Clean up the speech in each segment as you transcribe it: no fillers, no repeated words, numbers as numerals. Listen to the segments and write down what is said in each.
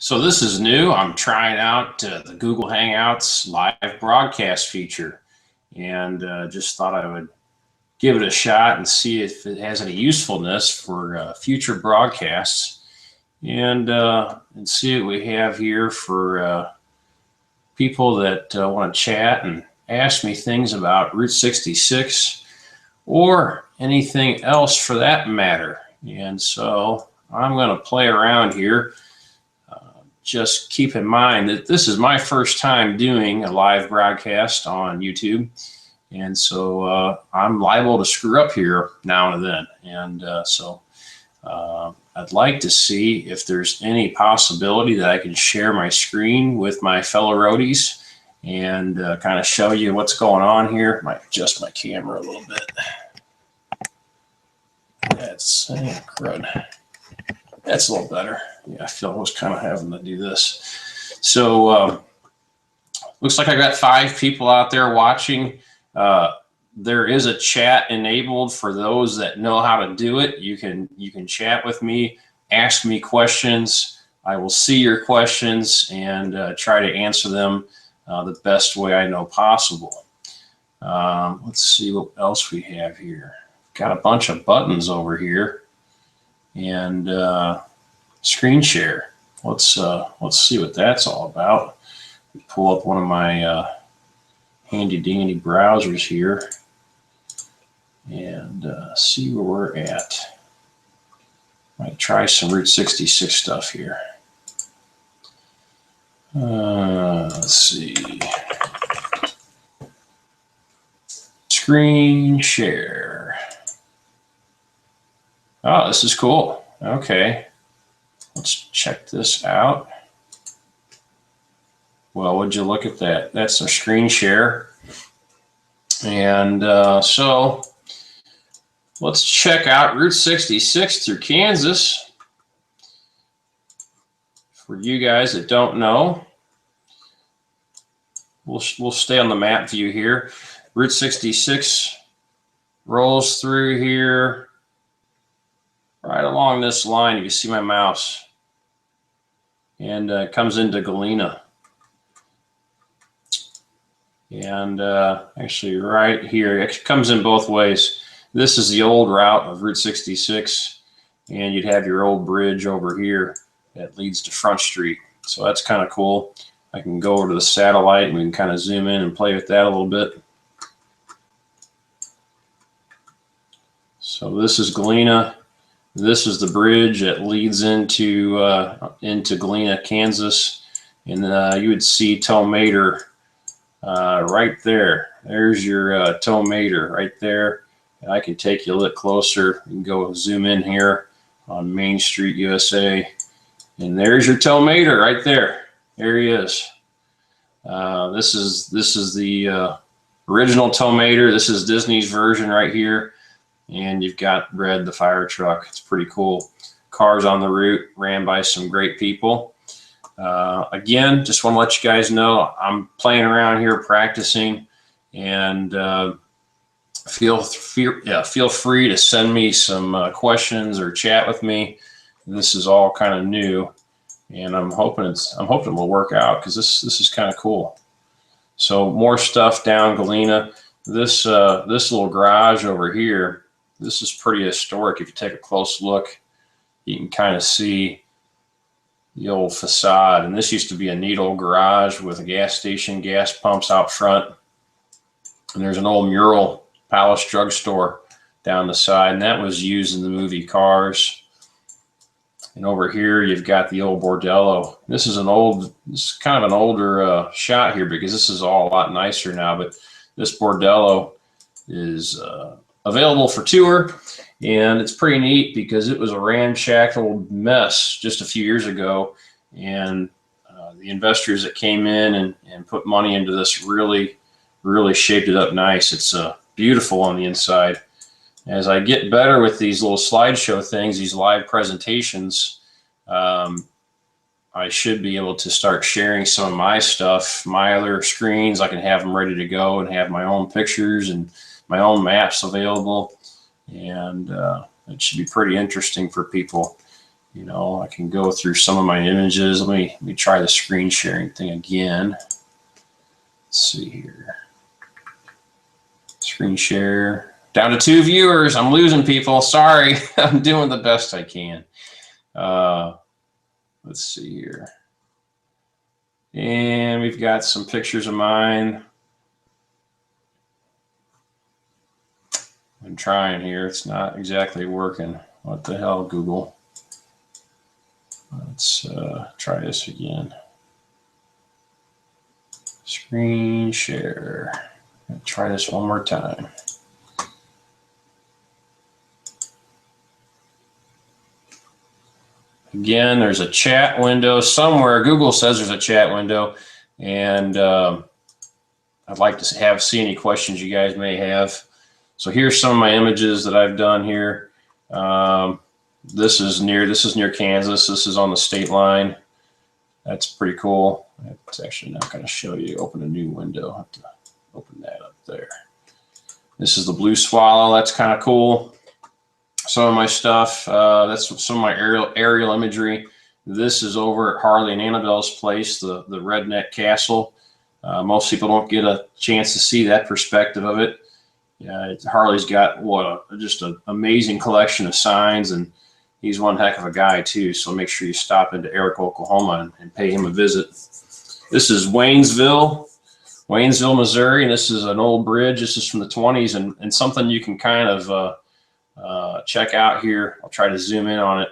So this is new. I'm trying out the Google Hangouts live broadcast feature, and just thought I would give it a shot and see if it has any usefulness for future broadcasts, and see what we have here for people that want to chat and ask me things about Route 66 or anything else for that matter. And so I'm going to play around here. Just keep in mind that this is my first time doing a live broadcast on YouTube. And so I'm liable to screw up here now and then. And so I'd like to see if there's any possibility that I can share my screen with my fellow roadies and kind of show you what's going on here. Might adjust my camera a little bit. That's crud. That's a little better. Yeah, I feel I was kind of having to do this. So looks like I got 5 people out there watching. There is a chat enabled for those that know how to do it. You can chat with me, ask me questions. I will see your questions and try to answer them the best way I know possible. Let's see what else we have here. Got a bunch of buttons over here, and screen share. Let's see what that's all about. Pull up one of my handy dandy browsers here and see where we're at. Might try some Route 66 stuff here. Let's see. Screen share. Oh, this is cool. Okay. Let's check this out. Well, would you look at that? That's a screen share. And so let's check out Route 66 through Kansas. For you guys that don't know, we'll stay on the map view here. Route 66 rolls through here right along this line. You can see my mouse. And comes into Galena. And actually right here, it comes in both ways. This is the old route of Route 66, and you'd have your old bridge over here that leads to Front Street. So that's kind of cool. I can go over to the satellite and we can kind of zoom in and play with that a little bit. So this is Galena. This is the bridge that leads into Galena, Kansas, and you would see Tomater right there. There's your Tomater right there. And I can take you a little closer. You can go zoom in here on Main Street, USA, and there's your Tomater right there. There he is. This is the original Tomater. This is Disney's version right here. And you've got Red, the fire truck. It's pretty cool. Cars on the route, ran by some great people. Again, just want to let you guys know I'm playing around here, practicing, and feel free to send me some questions or chat with me. This is all kind of new, and I'm hoping it will work out because this is kind of cool. So more stuff down Galena. This little garage over here. This is pretty historic. If you take a close look, you can kind of see the old facade. And this used to be a neat old garage with a gas station, gas pumps out front. And there's an old mural, Palace Drugstore, down the side. And that was used in the movie Cars. And over here, you've got the old Bordello. This is kind of an older shot here because this is all a lot nicer now. But this Bordello is available for tour, and it's pretty neat because it was a ramshackle mess just a few years ago, and the investors that came in and put money into this really shaped it up nice. It's beautiful on the inside. As I get better with these little slideshow things, these live presentations, I should be able to start sharing some of my stuff, my other screens. I can have them ready to go and have my own pictures and my own maps available, and it should be pretty interesting for people. You know, I can go through some of my images. Let me try the screen sharing thing again. Let's see here. Screen share. Down to 2 viewers. I'm losing people. Sorry. I'm doing the best I can. Let's see here. And we've got some pictures of mine. I'm trying here. It's not exactly working. What the hell, Google? Let's try this again. Screen share. Try this one more time. Again, there's a chat window somewhere. Google says there's a chat window, and I'd like to see any questions you guys may have. So here's some of my images that I've done here. This is near Kansas. This is on the state line. That's pretty cool. It's actually not going to show you. Open a new window. I have to open that up there. This is the blue swallow. That's kind of cool. Some of my stuff. That's some of my aerial imagery. This is over at Harley and Annabelle's place, the Redneck Castle. Most people don't get a chance to see that perspective of it. Yeah, Harley's got just an amazing collection of signs, and he's one heck of a guy too. So make sure you stop into Eric, Oklahoma, and pay him a visit. This is Waynesville, Missouri, and this is an old bridge. This is from the 20s, and something you can kind of check out here. I'll try to zoom in on it.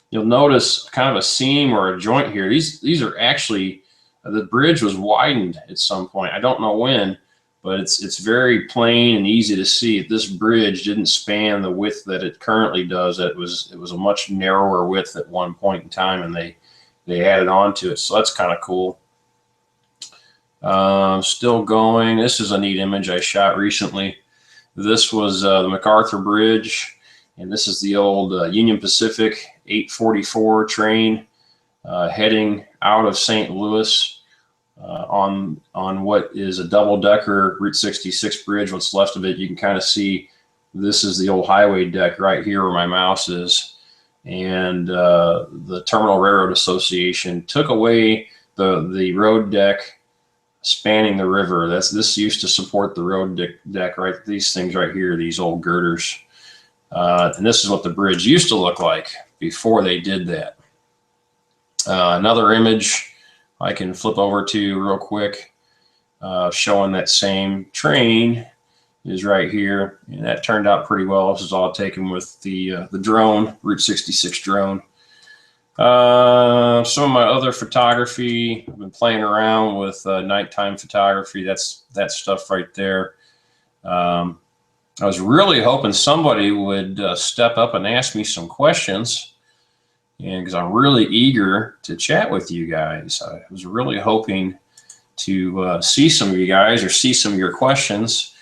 You'll notice kind of a seam or a joint here. These are actually, the bridge was widened at some point. I don't know when, but it's very plain and easy to see. This bridge didn't span the width that it currently does. It was a much narrower width at one point in time, and they added on to it. So that's kind of cool. Still going. This is a neat image I shot recently. This was the MacArthur Bridge, and this is the old Union Pacific 844 train heading out of St. Louis on what is a double-decker Route 66 bridge. What's left of it, you can kind of see this is the old highway deck right here where my mouse is, and the Terminal Railroad Association took away the road deck spanning the river. This used to support the road deck, right? These things right here, these old girders. And this is what the bridge used to look like before they did that. Another image I can flip over to real quick, showing that same train is right here, and that turned out pretty well. This is all taken with the drone, Route 66 drone. Some of my other photography, I've been playing around with nighttime photography. That's that stuff right there. I was really hoping somebody would step up and ask me some questions, and because I'm really eager to chat with you guys. I was really hoping to see some of you guys or see some of your questions,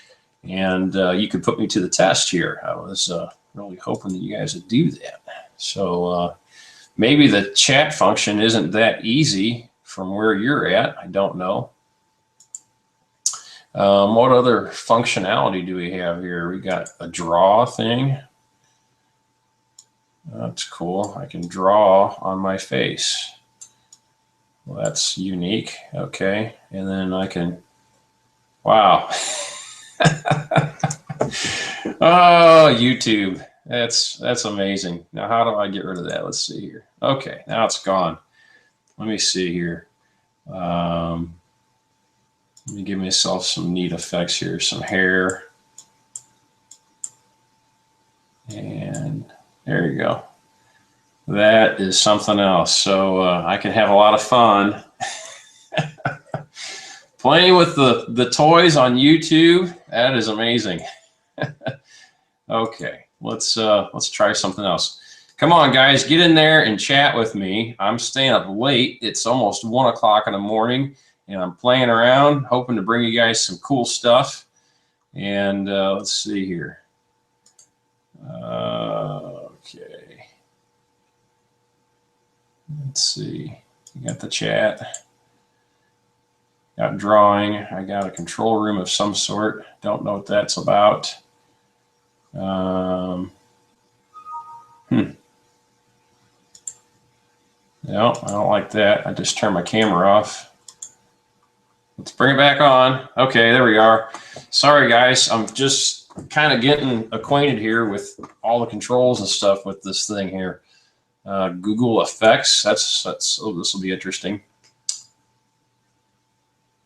and you could put me to the test here. I was really hoping that you guys would do that. So maybe the chat function isn't that easy from where you're at. I don't know. What other functionality do we have here? We got a draw thing. That's cool. I can draw on my face. Well, that's unique. Okay. And then I can, wow. Oh, YouTube. That's amazing. Now, how do I get rid of that? Let's see here. Okay, now it's gone. Let me see here. Let me give myself some neat effects here. Some hair. And there you go. That is something else. So I can have a lot of fun playing with the toys on YouTube. That is amazing. Okay. Let's try something else. Come on, guys, get in there and chat with me. I'm staying up late. It's almost 1 o'clock in the morning, and I'm playing around, hoping to bring you guys some cool stuff. And let's see here. Okay. Let's see. You got the chat. Got drawing. I got a control room of some sort. Don't know what that's about. No, I don't like that. I just turned my camera off. Let's bring it back on. Okay, there we are. Sorry, guys. I'm just kind of getting acquainted here with all the controls and stuff with this thing here. Google Effects. Oh, this will be interesting.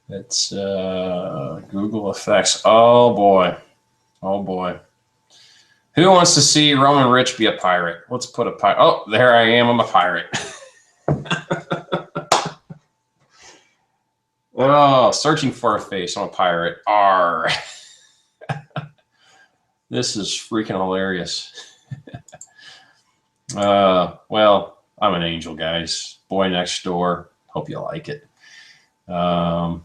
It's Google Effects. Oh boy. Oh boy. Who wants to see Roamin Rich be a pirate? Let's put a pirate. Oh, there I am. I'm a pirate. Oh, searching for a face. I'm a pirate. Arr. This is freaking hilarious. Well, I'm an angel, guys. Boy next door. Hope you like it. Wow.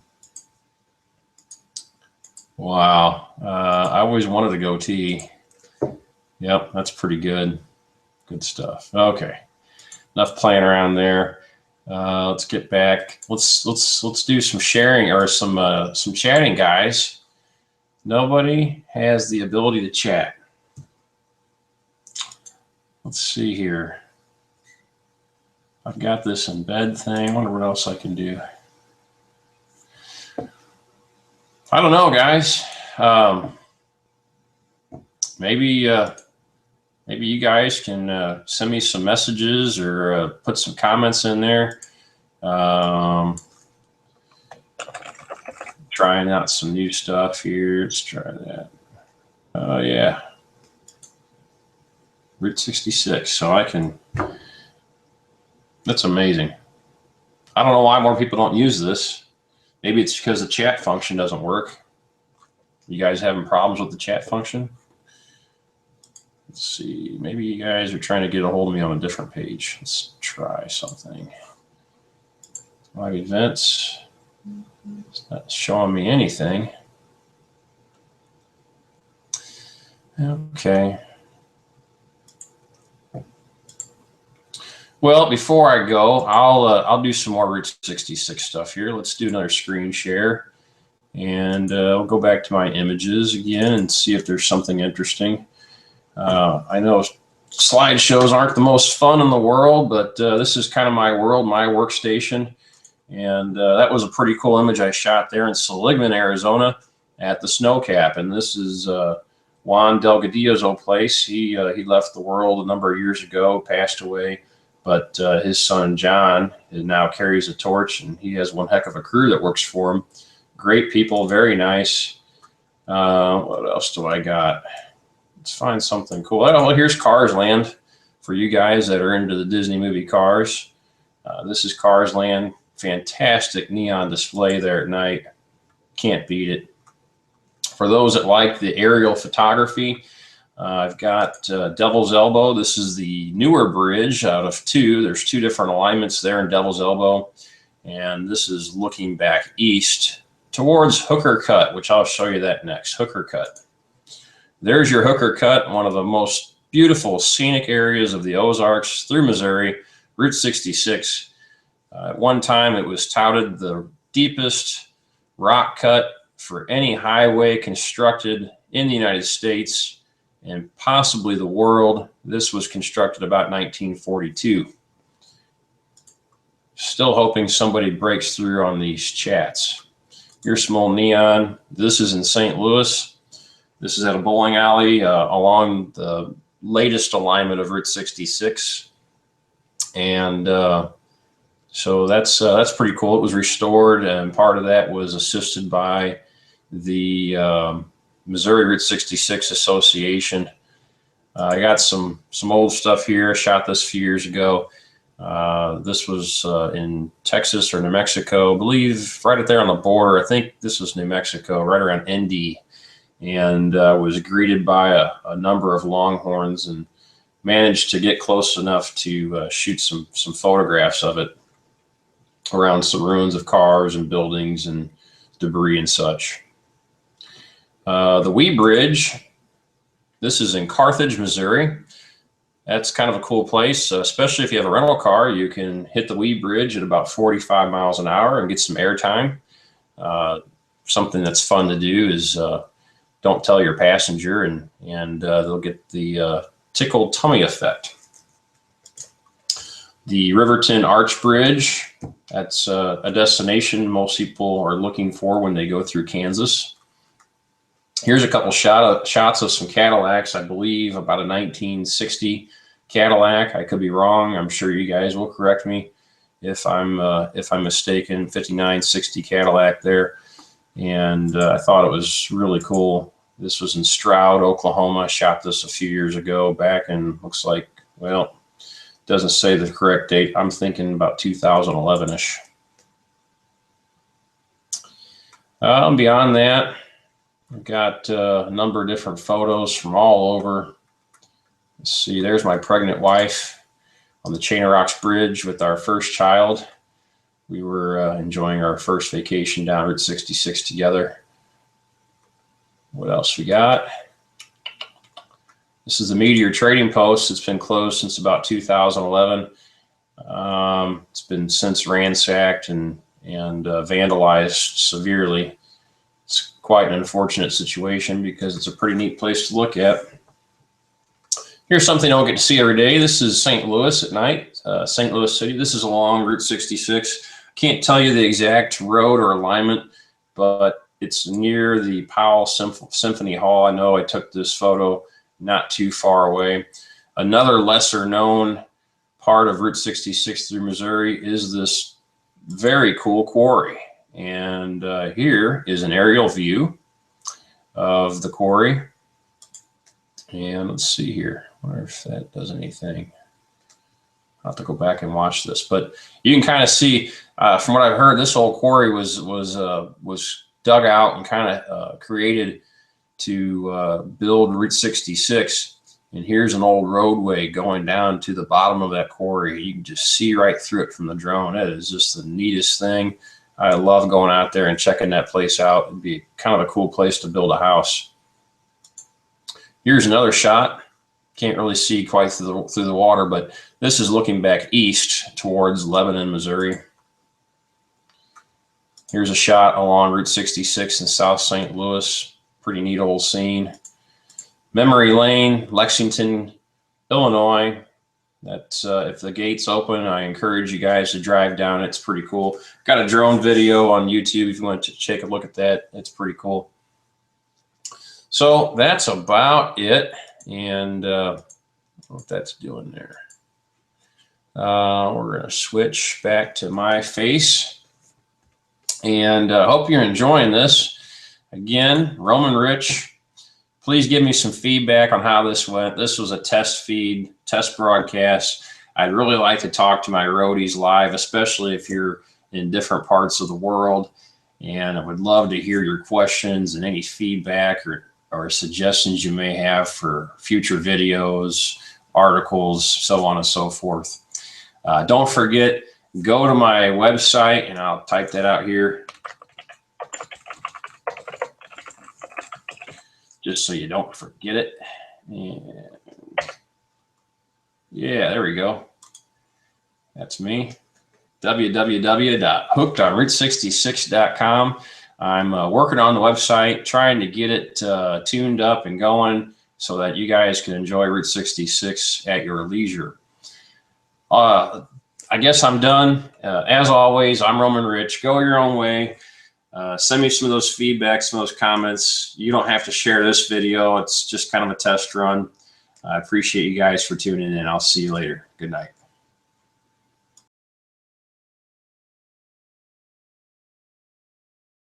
I always wanted a goatee. Yep, that's pretty good. Good stuff. Okay, enough playing around there. Let's get back. Let's do some sharing or some chatting, guys. Nobody has the ability to chat. Let's see here. I've got this embed thing. I wonder what else I can do. I don't know, guys. Maybe you guys can send me some messages or put some comments in there. Trying out some new stuff here. Let's try that. Oh yeah, Route 66. So I can. That's amazing. I don't know why more people don't use this. Maybe it's because the chat function doesn't work. You guys having problems with the chat function? Let's see. Maybe you guys are trying to get a hold of me on a different page. Let's try something. Live events. It's not showing me anything. Okay. Well, before I go, I'll do some more Route 66 stuff here. Let's do another screen share, and I'll go back to my images again and see if there's something interesting. I know slideshows aren't the most fun in the world, but this is kind of my world, my workstation. And that was a pretty cool image I shot there in Seligman, Arizona at the snow cap. And this is Juan Delgadillo's old place. He left the world a number of years ago, passed away. But his son, John, now carries a torch, and he has one heck of a crew that works for him. Great people, very nice. What else do I got? Let's find something cool. Oh, well, here's Cars Land for you guys that are into the Disney movie Cars. This is Cars Land. Fantastic neon display there at night. Can't beat it. For those that like the aerial photography, I've got Devil's Elbow. This is the newer bridge out of two. There's two different alignments there in Devil's Elbow. And this is looking back east towards Hooker Cut, which I'll show you that next. Hooker Cut. There's your Hooker Cut, one of the most beautiful scenic areas of the Ozarks through Missouri, Route 66. At one time, it was touted the deepest rock cut for any highway constructed in the United States and possibly the world. This was constructed about 1942. Still hoping somebody breaks through on these chats. Here's some old neon. This is in St. Louis. This is at a bowling alley along the latest alignment of Route 66. And so that's pretty cool. It was restored, and part of that was assisted by the Missouri Route 66 Association. I got some old stuff here. I shot this a few years ago. This was in Texas or New Mexico, I believe, right up there on the border. I think this was New Mexico, right around Indy, and was greeted by a number of Longhorns and managed to get close enough to shoot some photographs of it around some ruins of cars and buildings and debris and such. The Wee Bridge, this is in Carthage, Missouri. That's kind of a cool place, especially if you have a rental car. You can hit the Wee Bridge at about 45 miles an hour and get some airtime. Something that's fun to do is don't tell your passenger, and they'll get the tickled tummy effect. The Riverton Arch Bridge, that's a destination most people are looking for when they go through Kansas. Here's a couple shots of some Cadillacs, I believe about a 1960 Cadillac. I could be wrong. I'm sure you guys will correct me if I'm mistaken. 5960 Cadillac there, and I thought it was really cool. This was in Stroud, Oklahoma. I shot this a few years ago, back in, looks like, well, doesn't say the correct date. I'm thinking about 2011-ish. Beyond that, I've got a number of different photos from all over. Let's see, there's my pregnant wife on the Chain of Rocks Bridge with our first child. We were enjoying our first vacation down Route 66 together. What else we got? This is the Meteor Trading Post. It's been closed since about 2011. It's been since ransacked and vandalized severely. It's quite an unfortunate situation because it's a pretty neat place to look at. Here's something I don't get to see every day. This is St. Louis at night, St. Louis City. This is along Route 66. Can't tell you the exact road or alignment, but it's near the Powell Symphony Hall. I know I took this photo not too far away. Another lesser known part of Route 66 through Missouri is this very cool quarry. And here is an aerial view of the quarry. And let's see here. I wonder if that does anything. I'll have to go back and watch this, but you can kind of see from what I've heard, this old quarry was dug out and kind of created to build Route 66. And here's an old roadway going down to the bottom of that quarry. You can just see right through it from the drone. It is just the neatest thing. I love going out there and checking that place out. It'd be kind of a cool place to build a house. Here's another shot. Can't really see quite through the water, but this is looking back east towards Lebanon, Missouri. Here's a shot along Route 66 in South St. Louis. Pretty neat old scene. Memory Lane, Lexington, Illinois. That's if the gate's open, I encourage you guys to drive down. It's pretty cool. Got a drone video on YouTube if you want to take a look at that. It's pretty cool. So that's about it. And what that's doing there. We're going to switch back to my face. And I hope you're enjoying this. Again, Roamin Rich. Please give me some feedback on how this went. This was a test feed, test broadcast. I'd really like to talk to my roadies live, especially if you're in different parts of the world. And I would love to hear your questions and any feedback or suggestions you may have for future videos, articles, so on and so forth. Don't forget, go to my website, and I'll type that out here, just so you don't forget it. And yeah, there we go. That's me. www.hookedonroute66.com. I'm working on the website, trying to get it tuned up and going so that you guys can enjoy Route 66 at your leisure. I guess I'm done. As always, I'm Roamin Rich. Go your own way. Send me some of those feedback, some of those comments. You don't have to share this video. It's just kind of a test run. I appreciate you guys for tuning in. I'll see you later. Good night.